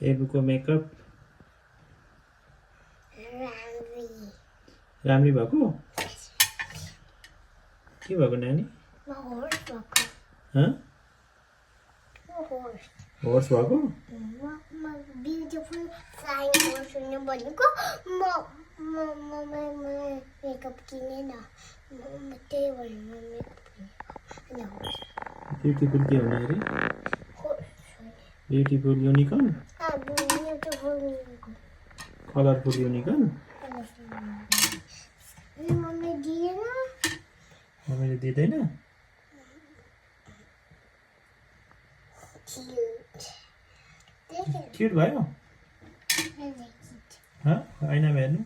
एबुको makeup राम्री भएको के भएको नानी होर्स भएको ब्युटिफुल फ्लाइङ होर्स हुनु भनेको मेकअप किनेन त्यही भएर ब्युटिफुल के हुने अरे ब्युटिफुल युनिकर्न कलरफुल युनिकर्न मम्मीले दिँदैन क्युट भयो ऐनामा हेर्नु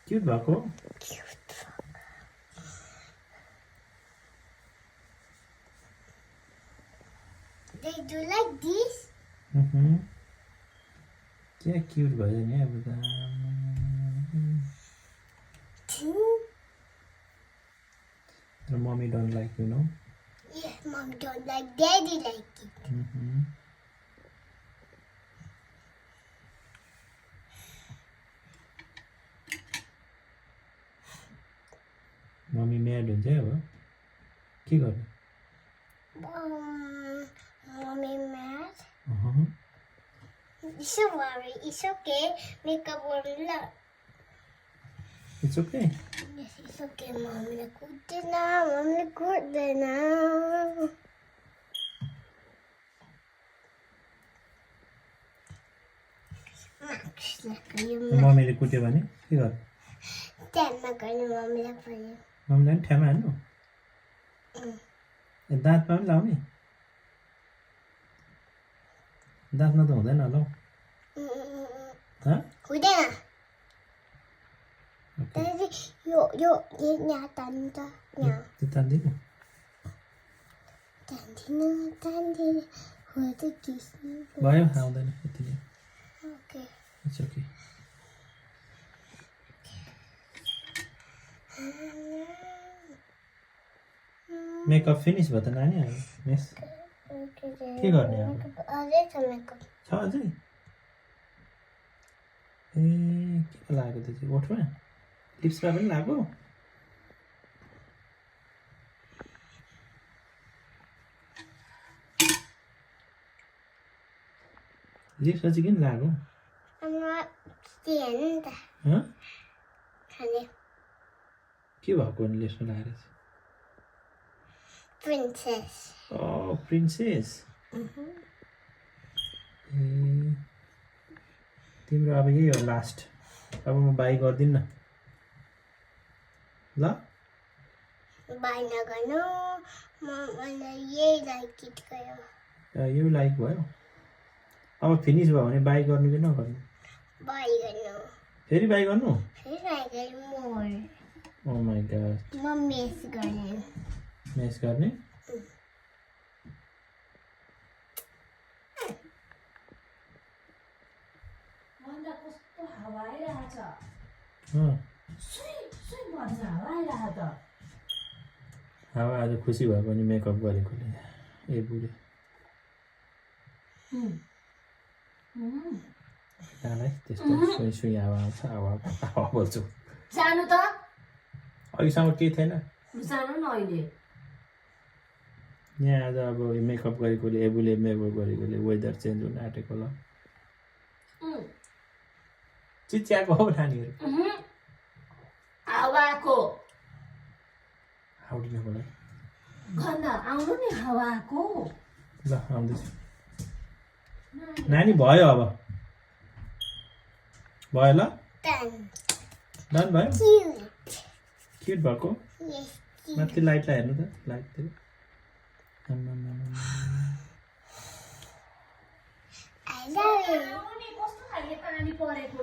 क्युट भएको They do like this? क्या क्युट भयो नि अब त Your mommy don't like you, no? Yes, mom don't like. Daddy like it. Mommy mad हुन्छ अब के गर्ने Mommy mad? Don't worry, it's okay. Makeup won't love. It's okay. Yes, it's okay. Mommy good now. Mommy good now. Max, like you. मम्मीले कुट्यो भने के गर्ने Tama गर्ने मम्मीलाई पनि. मम्मीलाई पनि ठ्यामा हान्नु दाँतमा पनि लाउने दाँतमा त हुँदैन होला हौ हुँदैन दादी यो यहाँ तान्छ यहाँ त्यो तान्दिनु तान्दिन हो त किस्नु भयो आउँदैन यति नै okay it's okay makeup finish भयो त नानी अब मिस के गर्ने अब अझै छ मेकअप छ अझै ए के लाग्यो त्यो चाहिँ ओठमा लिप्समा पनि लाग्यो लिप्समा चाहिँ किन लाग्यो खाने के भएको अनि लिप्समा लगाएर प्रिन्सेस प्रिन्सेस ए तिम्रो अब यही हो लास्ट अब म बाई गर्दिन ल बाई नगर्नु मलाई यही लाइक किट गयो यो लाइक भयो अब फिनिस भयो भने बाई गर्नु कि नगर्नु बाई गर्नु फेरि बाई गर्नु फेरि बाई गर्नु मोर ओ माय गॉड म मेस गर्ने मेस गर्ने कस्तो हावा आइरहेछ हावा आज खुसी भयो भने मेकअप गरेकोले ए बुढे नालाई त्यस्तो सुई सुई हावा आउँछ हावा बोल्छु जानु त अघिसम्म केही थिएन जानु न अहिले यहाँ आज अब मेकअप गरेकोले एबुले मेकअप गरेकोले वेदर चेन्ज हुन आँटेको ल चिच्याको हो नानीहरू हावाको आउँदिन मलाई गन्ध आउनु नि हावाको ल आउँदैछु नानी भयो अब भयो ल डन भयो क्युट भएको माथि लाइटलाई हेर्नु त लाइटतिर I love you. कस्तो खाले पानी परेको